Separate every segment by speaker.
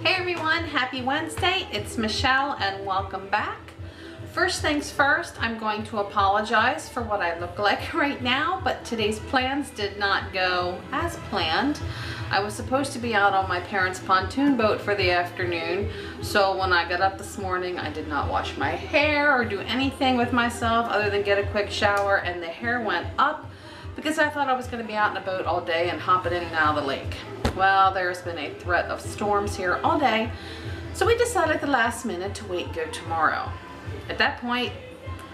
Speaker 1: Hey everyone, happy Wednesday. It's Michelle and welcome back. First things first, I'm going to apologize for what I look like right now, but today's plans did not go as planned. I was supposed to be out on my parents' pontoon boat for the afternoon, so when I got up this morning, I did not wash my hair or do anything with myself other than get a quick shower, and the hair went up because I thought I was going to be out in a boat all day and hopping in and out of the lake. Well, there's been a threat of storms here all day, so we decided at the last minute to wait and go tomorrow. At that point,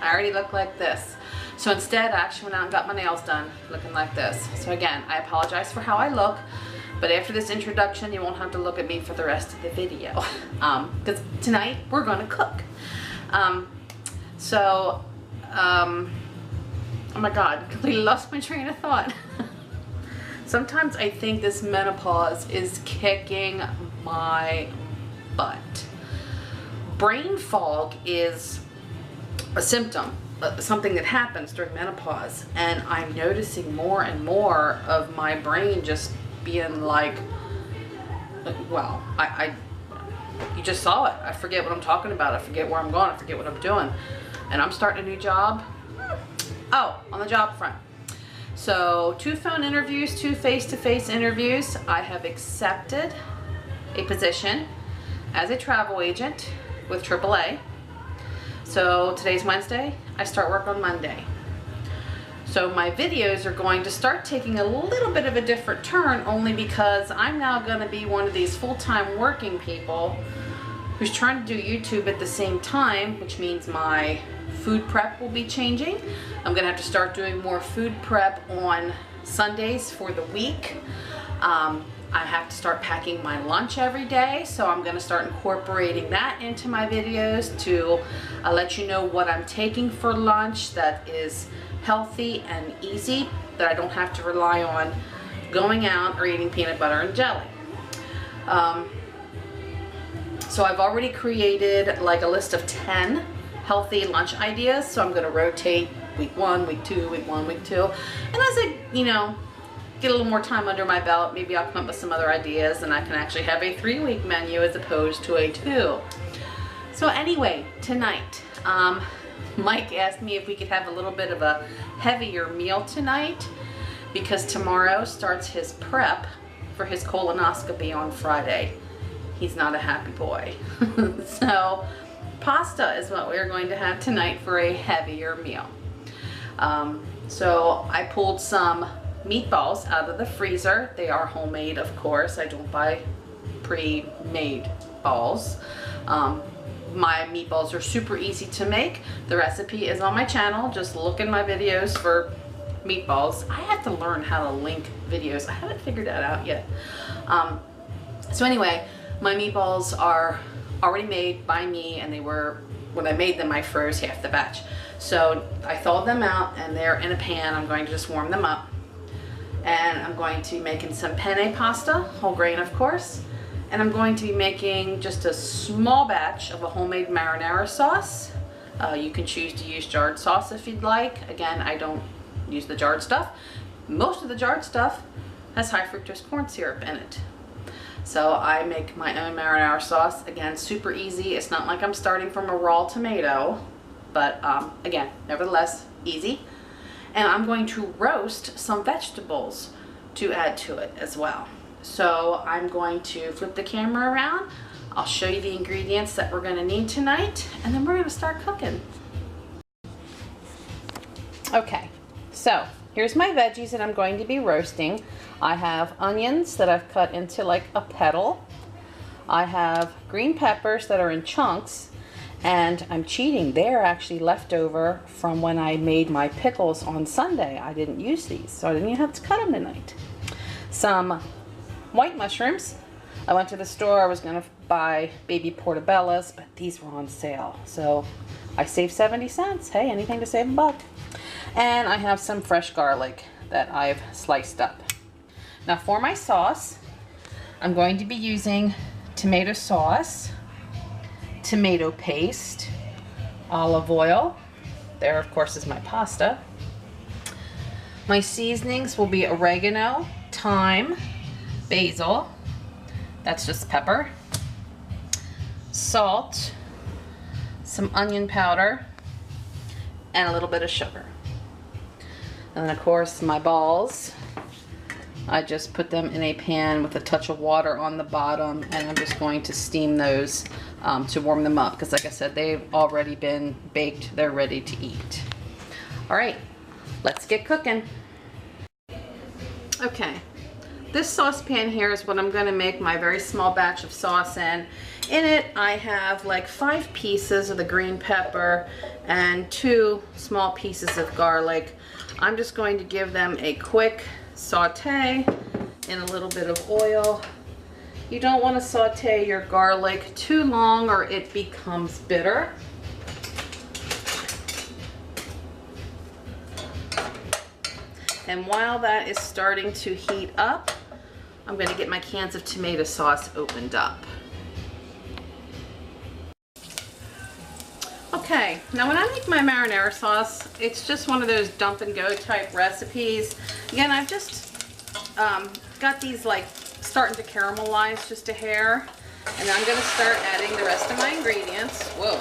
Speaker 1: I already look like this. So instead, I actually went out and got my nails done looking like this. So again, I apologize for how I look, but after this introduction, you won't have to look at me for the rest of the video. Because tonight, we're going to cook. Oh my God, completely lost my train of thought. Sometimes I think this menopause is kicking my butt. Brain fog is a symptom, something that happens during menopause, and I'm noticing more and more of my brain just being like, well, you just saw it. I forget what I'm talking about. I forget where I'm going. I forget what I'm doing. And I'm starting a new job. Oh, on the job front. So 2 phone interviews, 2 face-to-face interviews. I have accepted a position as a travel agent with AAA. So today's Wednesday, I start work on Monday. So my videos are going to start taking a little bit of a different turn, only because I'm now going to be one of these full-time working people who's trying to do YouTube at the same time, which means my food prep will be changing. I'm gonna have to start doing more food prep on Sundays for the week. I have to start packing my lunch every day, so I'm gonna start incorporating that into my videos to let you know what I'm taking for lunch that is healthy and easy, that I don't have to rely on going out or eating peanut butter and jelly. So I've already created like a list of 10 healthy lunch ideas, so I'm going to rotate week 1, week 2, week 1, week 2, and as I, get a little more time under my belt, maybe I'll come up with some other ideas and I can actually have a 3-week menu as opposed to a 2. So anyway, tonight, Mike asked me if we could have a little bit of a heavier meal tonight because tomorrow starts his prep for his colonoscopy on Friday. He's not a happy boy. So pasta is what we're going to have tonight for a heavier meal. So I pulled some meatballs out of the freezer. They are homemade, of course. I don't buy pre-made balls. My meatballs are super easy to make. The recipe is on my channel. Just look in my videos for meatballs. I have to learn how to link videos. I haven't figured that out yet. So anyway, my meatballs are already made by me, and they were, when I made them, I froze half the batch. So I thawed them out and they're in a pan. I'm going to just warm them up, and I'm going to be making some penne pasta, whole grain of course, and I'm going to be making just a small batch of a homemade marinara sauce. You can choose to use jarred sauce if you'd like. Again, I don't use the jarred stuff. Most of the jarred stuff has high fructose corn syrup in it. So I make my own marinara sauce. Again, super easy. It's not like I'm starting from a raw tomato, but again, nevertheless, easy. And I'm going to roast some vegetables to add to it as well. So I'm going to flip the camera around. I'll show you the ingredients that we're going to need tonight, and then we're going to start cooking. Okay, so here's my veggies that I'm going to be roasting. I have onions that I've cut into like a petal. I have green peppers that are in chunks, and I'm cheating. They're actually left over from when I made my pickles on Sunday. I didn't use these, so I didn't even have to cut them tonight. Some white mushrooms. I went to the store. I was going to buy baby portobellos, but these were on sale, so I saved 70 cents. Hey, anything to save a buck. And I have some fresh garlic that I've sliced up. Now for my sauce, I'm going to be using tomato sauce, tomato paste, olive oil. There, of course, is my pasta. My seasonings will be oregano, thyme, basil, that's just pepper, salt, some onion powder, and a little bit of sugar. And then of course my balls, I just put them in a pan with a touch of water on the bottom, and I'm just going to steam those to warm them up, because like I said, they've already been baked. They're ready to eat. All right, let's get cooking. Okay, this saucepan here is what I'm going to make my very small batch of sauce in. In it I have like 5 pieces of the green pepper and 2 small pieces of garlic. I'm just going to give them a quick saute in a little bit of oil. You don't want to saute your garlic too long or it becomes bitter. And while that is starting to heat up, I'm going to get my cans of tomato sauce opened up. Okay, now when I make my marinara sauce, it's just one of those dump and go type recipes. Again, I've just got these like starting to caramelize just a hair, and I'm going to start adding the rest of my ingredients. Whoa,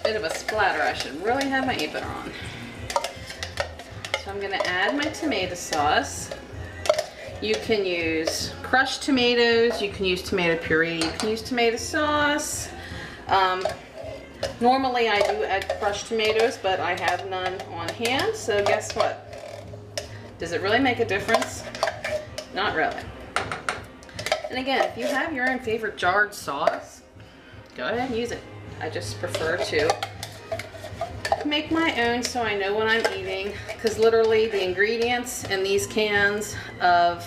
Speaker 1: bit of a splatter. I should really have my apron on. So I'm going to add my tomato sauce. You can use crushed tomatoes, you can use tomato puree, you can use tomato sauce. Normally I do add crushed tomatoes, but I have none on hand, so guess what? Does it really make a difference? Not really. And again, if you have your own favorite jarred sauce, go ahead and use it. I just prefer to make my own so I know what I'm eating, because literally the ingredients in these cans of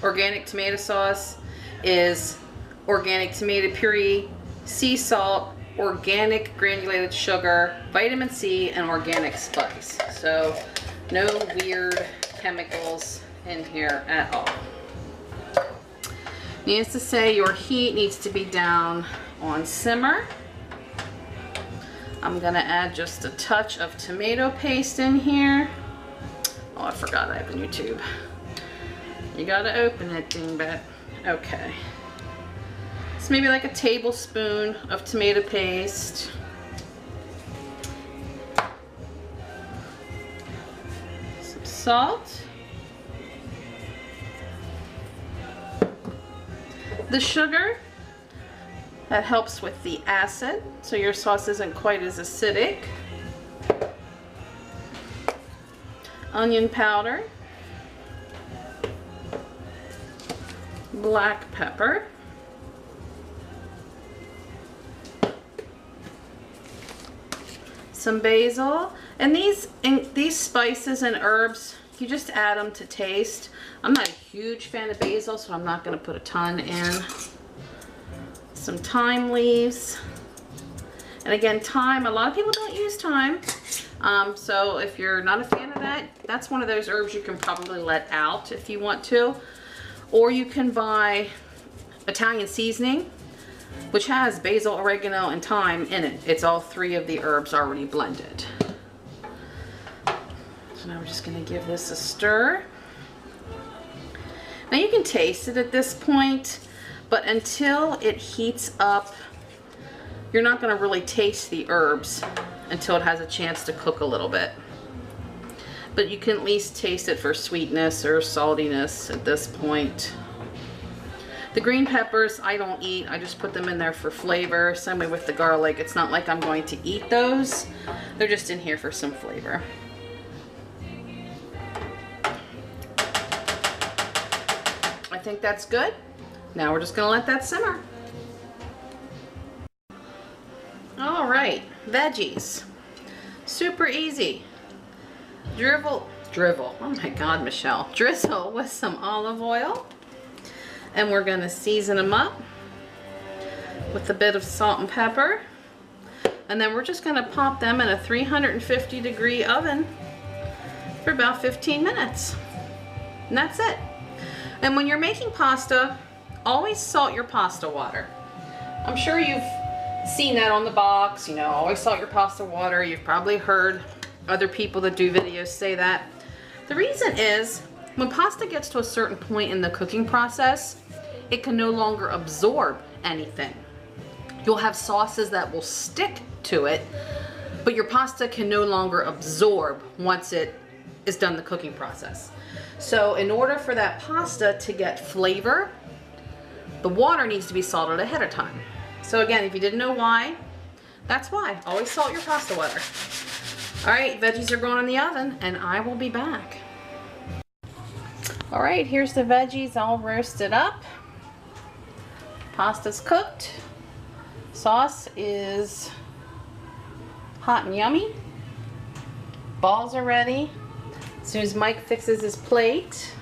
Speaker 1: organic tomato sauce is organic tomato puree, sea salt, organic granulated sugar, vitamin C, and organic spice. So no weird chemicals in here at all. Needless to say, your heat needs to be down on simmer. I'm gonna add just a touch of tomato paste in here. Oh, I forgot I have a new tube. You gotta open it, dingbat. Okay. So maybe like a tablespoon of tomato paste. Some salt. The sugar, that helps with the acid, so your sauce isn't quite as acidic. Onion powder. Black pepper. Some basil. And these spices and herbs, you just add them to taste. I'm not a huge fan of basil, so I'm not going to put a ton in. Some thyme leaves. And again, thyme, a lot of people don't use thyme. So if you're not a fan of that, that's one of those herbs you can probably let out if you want to. Or you can buy Italian seasoning, which has basil, oregano, and thyme in it. It's all 3 of the herbs already blended. So now we're just going to give this a stir. Now you can taste it at this point, but until it heats up, you're not going to really taste the herbs until it has a chance to cook a little bit. But you can at least taste it for sweetness or saltiness at this point. The green peppers I don't eat, I just put them in there for flavor. Same way with the garlic. It's not like I'm going to eat those. They're just in here for some flavor. I think that's good. Now we're just going to let that simmer. All right, veggies. Super easy. Drizzle, oh my God, Michelle. Drizzle with some olive oil. And we're going to season them up with a bit of salt and pepper. And then we're just going to pop them in a 350-degree oven for about 15 minutes. And that's it. And when you're making pasta, always salt your pasta water. I'm sure you've seen that on the box, you know, always salt your pasta water. You've probably heard other people that do videos say that. The reason is, when pasta gets to a certain point in the cooking process, it can no longer absorb anything. You'll have sauces that will stick to it, but your pasta can no longer absorb once it is done the cooking process. So in order for that pasta to get flavor, the water needs to be salted ahead of time. So again, if you didn't know why, that's why. Always salt your pasta water. All right, veggies are going in the oven and I will be back. All right, here's the veggies all roasted up. Pasta's cooked. Sauce is hot and yummy. Balls are ready. As soon as Mike fixes his plate.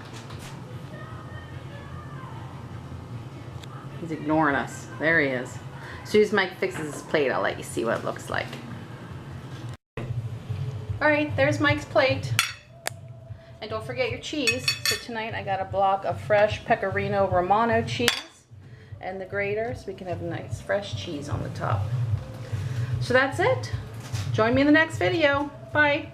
Speaker 1: He's ignoring us. There he is. As soon as Mike fixes his plate, I'll let you see what it looks like. Alright, there's Mike's plate. And don't forget your cheese. So tonight I got a block of fresh Pecorino Romano cheese and the grater so we can have nice fresh cheese on the top. So that's it. Join me in the next video. Bye.